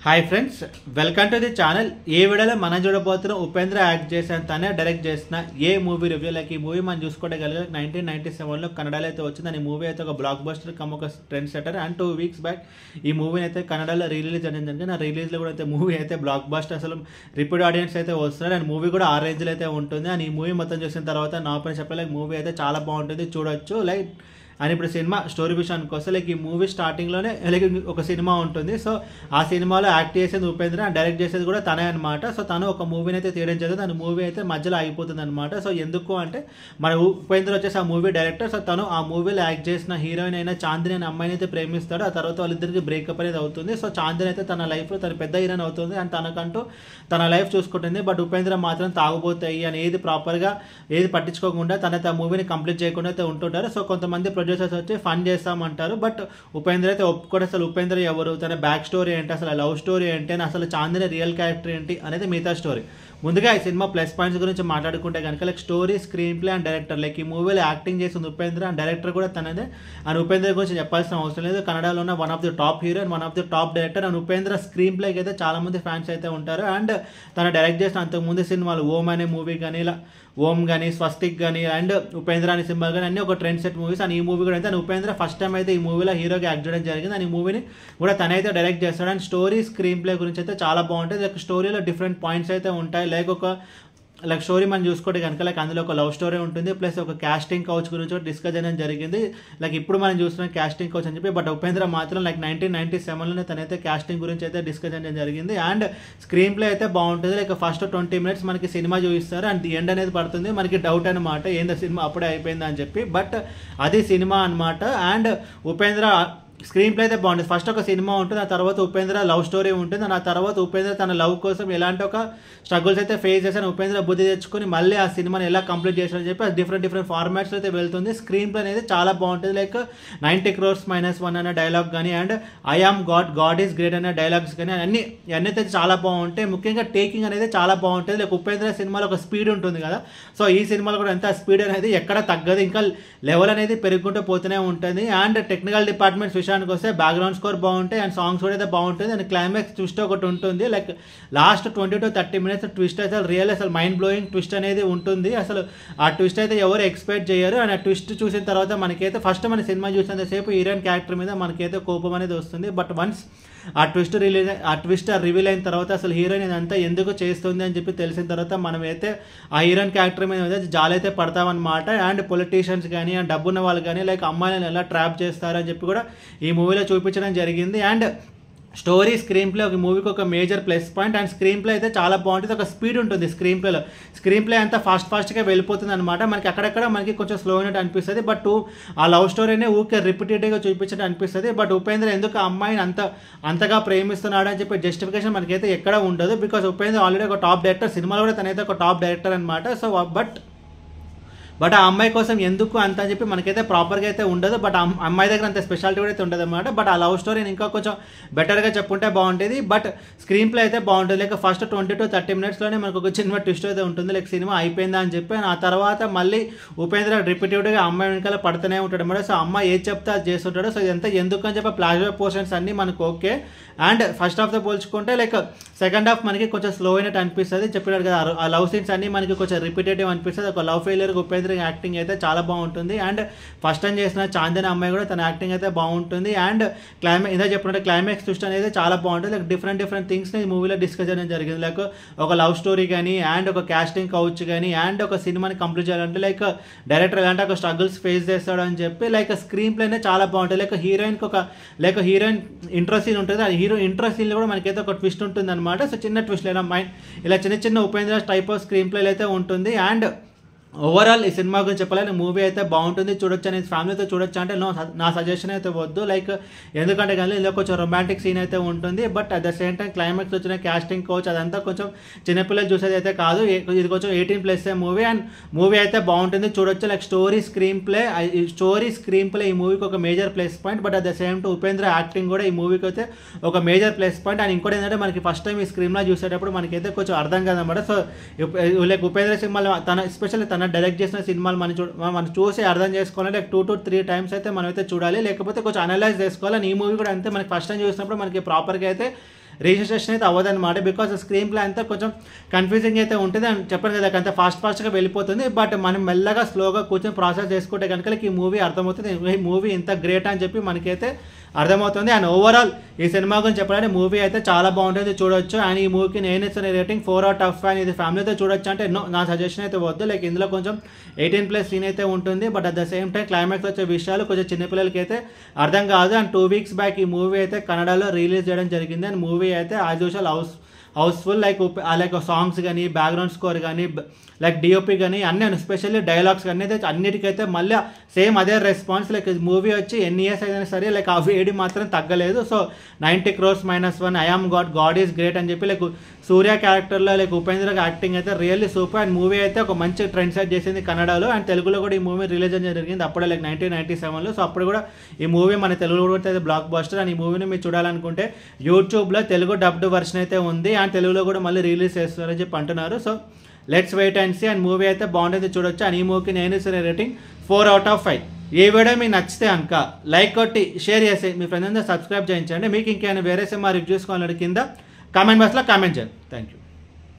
Hi friends, welcome to the channel. ఏ వీడియోలో మనం చూడబోతున్నాం ఉపేంద్ర యాక్ట్ చేసిన తనే డైరెక్ట్ చేసిన ఏ మూవీ రివ్యూ. లైక్ ఈ మూవీ మనం చూసుకోవడం 1997లో కన్నడలో అయితే వచ్చింది. ఈ మూవీ అయితే ఒక బ్లాక్ బస్టర్ ఒక trendsetter. And 2 weeks back ఈ మూవీని అయితే కన్నడలో రిలీజ్ అనేది జరిగింది. ఆ రిలీజ్లో కూడా అయితే మూవీ అయితే బ్లాక్ బస్టర్, అసలు రిపీట్ ఆడియన్స్ అయితే వస్తున్నారు. అండ్ మూవీ కూడా ఆ రేంజ్లో అయితే ఉంటుంది. అండ్ ఈ మూవీ మొత్తం చూసిన తర్వాత నా పని చెప్పలేక మూవీ అయితే చాలా బాగుంటుంది, చూడొచ్చు. లైక్ అని ఇప్పుడు సినిమా స్టోరీ విషయానికి వస్తే లైక్ ఈ మూవీ స్టార్టింగ్లోనే లైక్ ఒక సినిమా ఉంటుంది. సో ఆ సినిమాలో యాక్ట్ చేసేది ఉపేంద్ర, అండ్ డైరెక్ట్ చేసేది కూడా తనే అనమాట. సో తను ఒక మూవీని అయితే తీయడం జరిగింది. దాని మూవీ అయితే మధ్యలో అయిపోతుంది అనమాట. సో ఎందుకు అంటే మన ఉపేంద్ర వచ్చేసి ఆ మూవీ డైరెక్టర్. సో తను ఆ మూవీలో యాక్ట్ చేసిన హీరోయిన్ అయిన చాందిని అనే అమ్మాయిని అయితే ప్రేమిస్తాడు. ఆ తర్వాత వాళ్ళిద్దరికి బ్రేకప్ అనేది అవుతుంది. సో చాందిని అయితే తన లైఫ్లో తన పెద్ద హీరోయిన్ అవుతుంది అండ్ తనకంటూ తన లైఫ్ చూసుకుంటుంది. బట్ ఉపేంద్ర మాత్రం తాగుబోతాయి అని ఏది ప్రాపర్గా ఏది పట్టించుకోకుండా తన మూవీని కంప్లీట్ చేయకుండా అయితే ఉంటుంటారు. సో కొంతమంది ప్రొడ్యూసర్స్ వచ్చి ఫన్ చేస్తామంటారు. బట్ ఉపేంద్ర అయితే ఒప్పుకోడు. అసలు ఉపేంద్ర ఎవరు, తన బ్యాక్ స్టోరీ ఏంటి, అసలు లవ్ స్టోరీ ఏంటి, అని అసలు చాందిని రియల్ క్యారెక్టర్ ఏంటి అనేది మిగతా స్టోరీ. ముందుగా ఈ సినిమా ప్లస్ పాయింట్స్ గురించి మాట్లాడుకుంటే కనుక like story, screen play and director. Like ఈ మూవీలో యాక్టింగ్ చేసింది ఉపేంద్ర అండ్ డైరెక్టర్ కూడా తనదే. అండ్ ఉపేంద్ర గురించి చెప్పాల్సిన అవసరం లేదు. కన్నడలో ఉన్న one of the top hero and one of the top director. And Upendra screen ప్లేకి అయితే చాలా మంది ఫ్యాన్స్ అయితే ఉంటారు. అండ్ తన డైరెక్ట్ చేసిన అంతకుముందు సినిమాలు ఓం అనే మూవీ కానీ, ఇలా ఓం కానీ, స్వస్తిక్ కానీ, అండ్ ఉపేంద్ర అనే సినిమా కానీ అన్నీ ఒక ట్రెండ్ సెట్ మూవీస్. అండ్ ఈ మూవీ కూడా అయితే ఉపేంద్ర ఫస్ట్ టైం అయితే ఈ మూవీలో హీరోగా యాక్ట్ చేయడం జరిగింది. అండ్ ఈ మూవీని కూడా తనైతే డైరెక్ట్ చేస్తాడు. అండ్ స్టోరీ, స్క్రీన్ ప్లే గురించి అయితే చాలా బాగుంటుంది. లైక్ స్టోరీలో డిఫరెంట్ పాయింట్స్ అయితే ఉంటాయి. లైక్ స్టోరీ మనం చూసుకుంటే కనుక లైక్ అందులో ఒక లవ్ స్టోరీ ఉంటుంది, ప్లస్ ఒక కాస్టింగ్ కౌచ్ గురించి డిస్కస్ చేయడం జరిగింది. లైక్ ఇప్పుడు మనం చూస్తున్నాం కాస్టింగ్ కౌచ్ అని చెప్పి. బట్ ఉపేంద్ర మాత్రం లైక్ 1997లోనే తనైతే కాస్టింగ్ గురించి అయితే డిస్కస్ చేయడం జరిగింది. అండ్ స్క్రీన్ ప్లే అయితే బాగుంటుంది. లైక్ ఫస్ట్ 20 minutes మనకి సినిమా చూపిస్తారు అండ్ ది ఎండ్ అనేది పడుతుంది. మనకి డౌట్ అనమాట ఏందో సినిమా అప్పుడే అయిపోయింది అని చెప్పి. బట్ అది సినిమా అనమాట. అండ్ ఉపేంద్ర స్క్రీన్ ప్లే అయితే బాగుంటుంది. ఫస్ట్ ఒక సినిమా ఉంటుంది, ఆ తర్వాత ఉపేంద్ర లవ్ స్టోరీ ఉంటుంది. ఆ తర్వాత ఉపేంద్ర తన లవ్ కోసం ఎలాంటి ఒక స్ట్రగుల్స్ అయితే ఫేస్ చేశాను, ఉపేంద్ర బుద్ధి తెచ్చుకొని మళ్ళీ ఆ సినిమాని ఎలా కంప్లీట్ చేశారని చెప్పి డిఫరెంట్ ఫార్మాట్స్ అయితే వెళ్తుంది. స్క్రీన్ ప్లే అనేది చాలా బాగుంటుంది. లైక్ 90 crores -1 అనే డైలాగ్ కానీ, and I am God is great అనే డైలాగ్స్ కానీ అన్నీ అయితే చాలా బాగుంటాయి. ముఖ్యంగా టేకింగ్ అనేది చాలా బాగుంటుంది. లైక్ ఉపేంద్ర సినిమాలో ఒక స్పీడ్ ఉంటుంది కదా, సో ఈ సినిమాలో కూడా ఎంత స్పీడ్ అనేది ఎక్కడ తగ్గదు, ఇంకా లెవెల్ అనేది పెరుగుకుంటూ పోతూనే ఉంటుంది. అండ్ టెక్నికల్ డిపార్ట్మెంట్స్ విషయానికి వస్తే బ్యాక్గ్రౌండ్ స్కోర్ బాగుంటాయి అండ్ సాంగ్స్ కూడా అయితే బాగుంటుంది. అండ్ క్లైమాక్స్ ట్విస్ట్ ఒకటి ఉంటుంది. Like last 20 to 30 minutes twist అసలు మైండ్ బ్లోయింగ్ ట్విస్ట్ అనేది ఉంటుంది. అసలు ఆ ట్విస్ట్ అయితే ఎవరు ఎక్స్పెక్ట్ చేయరు. అండ్ ఆ ట్విస్ట్ చూసిన తర్వాత మనకైతే ఫస్ట్ మన సినిమా చూసినంతసేపు హీరోయిన్ క్యారెక్టర్ మీద మనకైతే కోపం అనేది వస్తుంది. బట్ వన్స్ ఆ ట్విస్ట్ రివీల్ అయిన తర్వాత అసలు హీరోయిన్ ఇదంతా ఎందుకు చేస్తుంది అని చెప్పి తెలిసిన తర్వాత మనమైతే ఆ హీరోయిన్ క్యారెక్టర్ మీద జాలైతే పడతామన్నమాట. అండ్ పొలిటీషియన్స్ కానీ, అండ్ డబ్బున్న వాళ్ళు కానీ లైక్ అమ్మాయిలను ఎలా ట్రాప్ చేస్తారని చెప్పి కూడా ఈ మూవీలో చూపించడం జరిగింది. అండ్ స్టోరీ, స్క్రీన్ ప్లే ఒక మూవీకి ఒక major plus point. And screen play అయితే చాలా బాగుంటుంది. ఒక స్పీడ్ ఉంటుంది స్క్రీన్ ప్లేలో. స్క్రీన్ ప్లే అంతా ఫాస్ట్గా వెళ్ళిపోతుంది అనమాట. మనకి అక్కడక్కడ మనకి కొంచెం స్లో అయినట్టు అనిపిస్తుంది. బట్ ఆ లవ్ స్టోరీనే ఊరికే రిపీటెడ్గా చూపించినట్టు అనిపిస్తుంది. బట్ ఉపేంద్ర ఎందుకు ఆ అమ్మాయిని అంతగా ప్రేమిస్తున్నాడు అని చెప్పి జస్టిఫికేషన్ మనకైతే ఎక్కడ ఉండదు. బికాస్ ఉపేంద్ర ఆల్రెడీ ఒక టాప్ డైరెక్టర్, సినిమాలో కూడా తనైతే ఒక టాప్ డైరెక్టర్ అనమాట. సో బట్ ఆ అమ్మాయి కోసం ఎందుకు అంత అని చెప్పి మనకైతే ప్రాపర్గా అయితే ఉండదు. బట్ అమ్మాయి దగ్గర అంత స్పెషాలిటీ కూడా అయితే ఉండదు అనమాట. బట్ ఆ లవ్ స్టోరీని ఇంకా కొంచెం బెటర్గా చెప్పుకుంటే బాగుంటుంది. బట్ స్క్రీన్ ప్లే అయితే బాగుంటుంది. లైక్ ఫస్ట్ 20 to 30 minutesలోనే మనకు ఒక చిన్న ట్విస్ట్ అయితే ఉంటుంది. లైక్ సినిమా అయిపోయిందా అని చెప్పి. ఆ తర్వాత మళ్ళీ ఉపేంద్ర రిపీటెడ్గా అమ్మాయి వెనకాల పడుతూనే ఉంటాడు అనమాట. సో అమ్మాయి ఏది చెప్తే అది చేస్తుంటాడు. సో ఇదంతా ఎందుకు అని చెప్పి ఫ్లాష్ బ్యాక్ పోర్షన్స్ అన్నీ మనకు ఓకే. అండ్ ఫస్ట్ హాఫ్తో పోల్చుకుంటే లైక్ సెకండ్ హాఫ్ మనకి కొంచెం స్లో అయినట్టు అనిపిస్తుంది. చెప్పినాడు కదా, ఆ లవ్ సీన్స్ అన్నీ మనకి కొంచెం రిపీటేటివ్ అనిపిస్తుంది. ఒక లవ్ ఫెయిలియర్కి ఉపేంద్ర యాక్టింగ్ అయితే చాలా బాగుంటుంది. అండ్ ఫస్ట్ టైం చేసిన చాందిని అమ్మాయి కూడా తన యాక్టింగ్ అయితే బాగుంటుంది. అండ్ ఇదే చెప్పినట్టు క్లైమాక్స్ ట్విస్ట్ అనేది చాలా బాగుంటుంది. లైక్ డిఫరెంట్ థింగ్స్ని ఈ మూవీలో డిస్కస్ చేయడం జరిగింది. లైక్ ఒక లవ్ స్టోరీ కానీ, అండ్ ఒక కాస్టింగ్ కౌచ్ కానీ, అండ్ ఒక సినిమాని కంప్లీట్ చేయాలంటే లైక్ డైరెక్టర్ ఎలాంటి ఒక స్ట్రగుల్స్ ఫేస్ చేస్తాడు అని చెప్పి. లైక్ స్క్రీన్ ప్లేనే చాలా బాగుంటుంది. లైక్ హీరోయిన్ ఇంట్రో సీన్ ఉంటుంది. ఆ హీరో ఇంట్రో సీన్లో కూడా మనకైతే ఒక ట్విస్ట్ ఉంటుంది అనమాట. సో చిన్న ట్విస్ట్ లేదా ఇలా చిన్న ఉపేంద్ర టైప్ ఆఫ్ స్క్రీన్ ప్లేలు అయితే ఉంటుంది. అండ్ ఓవరాల్ ఈ సినిమా గురించి చెప్పాలని మూవీ అయితే బాగుంటుంది, చూడొచ్చు. అనేది ఫ్యామిలీతో చూడొచ్చు అంటే నా సజెషన్ అయితే వద్దు. లైక్ ఎందుకంటే కానీ ఇందులో కొంచెం రొమాంటిక్ సీన్ అయితే ఉంటుంది. But at the same time climax వచ్చిన కాస్టింగ్ కోచ్ అదంతా కొంచెం చిన్నపిల్లలు చూసేది అయితే కాదు. ఇది కొంచెం 18+ మూవీ. అండ్ మూవీ అయితే బాగుంటుంది, చూడొచ్చు. లైక్ స్టోరీ, స్క్రీన్ ప్లే ఈ మూవీకి ఒక major plus point. But at the same time Upendra acting కూడా ఈ మూవీకి అయితే ఒక మేజర్ ప్లస్ పాయింట్. అండ్ ఇంకోటి ఏంటంటే మనకి ఫస్ట్ టైం ఈ స్క్రీన్లో చూసేటప్పుడు మనకైతే కొంచెం అర్థం కాదన్నమాట. సో లైక్ ఉపేంద్ర సినిమాలో ఎస్పెషల్లీ తన డైరెక్ట్ చేసిన సినిమాలు మనం చూసి అర్థం చేసుకోవాలంటే 2 to 3 times అయితే మనమైతే చూడాలి, లేకపోతే కొంచెం అనలైజ్ చేసుకోవాలి. ఈ మూవీ కూడా అంతే, మనకి ఫస్ట్ టైం చూసినప్పుడు మనకి ప్రాపర్గా అయితే రిజిస్ట్రేషన్ అయితే అవ్వదన్నమాట. బికాస్ స్క్రీన్ ప్లే అంతా కొంచెం కన్ఫ్యూజింగ్ అయితే ఉంటుంది అని చెప్పాను కదా, అంత ఫాస్ట్గా వెళ్ళిపోతుంది. బట్ మనం మెల్లగా స్లోగా కూర్చొని ప్రాసెస్ చేసుకుంటే కనుక ఈ మూవీ అర్థమవుతుంది, ఈ మూవీ ఇంత గ్రేట్ అని చెప్పి మనకైతే అర్థమవుతుంది. అండ్ ఓవరాల్ ఈ సినిమా గురించి చెప్పాలంటే మూవీ అయితే చాలా బాగుంటుంది, చూడొచ్చు. అండ్ ఈ మూవీకి నేను ఇచ్చిన రేటింగ్ 4/5. అండ్ ఇది ఫ్యామిలీతో చూడొచ్చు అంటే నా సజెషన్ అయితే వద్దు. లైక్ ఇందులో కొంచెం 18+ సీన్ అయితే ఉంటుంది. But at the same time climax వచ్చే విషయాలు కొంచెం చిన్నపిల్లలకి అయితే అర్థం కాదు. అండ్ 2 weeks బ్యాక్ ఈ మూవీ అయితే కన్నడలో రిలీజ్ చేయడం జరిగింది. అండ్ మూవీ అయితే as usual housefull. Like songs కానీ, బ్యాక్గ్రౌండ్ స్కోర్ కానీ, లైక్ డిఓపి కానీ అన్నీ, ఎస్పెషల్లీ డైలాగ్స్ కానీ అయితే అన్నిటికైతే మళ్ళీ సేమ్ అదే రెస్పాన్స్. లైక్ మూవీ వచ్చి ఎన్ని ఇయర్స్ అయినా సరే లైక్ ఆ వేడి మాత్రం తగ్గలేదు. So 90 crores -1, I am God is great అని చెప్పి లైక్ సూర్య క్యారెక్టర్లో లైక్ ఉపేంద్ర యాక్టింగ్ అయితే రియల్లీ సూపర్. అండ్ మూవీ అయితే ఒక మంచి ట్రెండ్ సెట్ చేసింది కన్నడలో. అండ్ తెలుగులో కూడా ఈ మూవీ రిలీజ్ అయ్యడం జరిగింది అప్పుడే, లైక్ 1997లో. సో అప్పుడు కూడా ఈ మూవీ మన తెలుగులో కూడా అయితే బ్లాక్ బస్టర్. అండ్ ఈ మూవీని మీరు చూడాలనుకుంటే యూట్యూబ్లో తెలుగు డబ్డ్ వర్షన్ అయితే ఉంది, అండ్ తెలుగులో కూడా మళ్ళీ రిలీజ్ చేస్తున్నారని చెప్పి అంటున్నారు. So let's wait and see. And movie అయితే బాగుంటుంది, చూడొచ్చు. అండ్ ఈ మూవీకి నేను ఇచ్చిన రేటింగ్ 4/5. ఈ వీడియో మీకు నచ్చితే కనుక లైక్ కొట్టి షేర్ చేసి మీ ఫ్రెండ్స్ అందరూ సబ్స్క్రైబ్ చేయించండి. మీకు ఇంకేమైనా వేరే సినిమా రివ్యూస్ కావాలంటే కింద కామెంట్ బాక్స్లో కామెంట్ చేయండి. Thank you.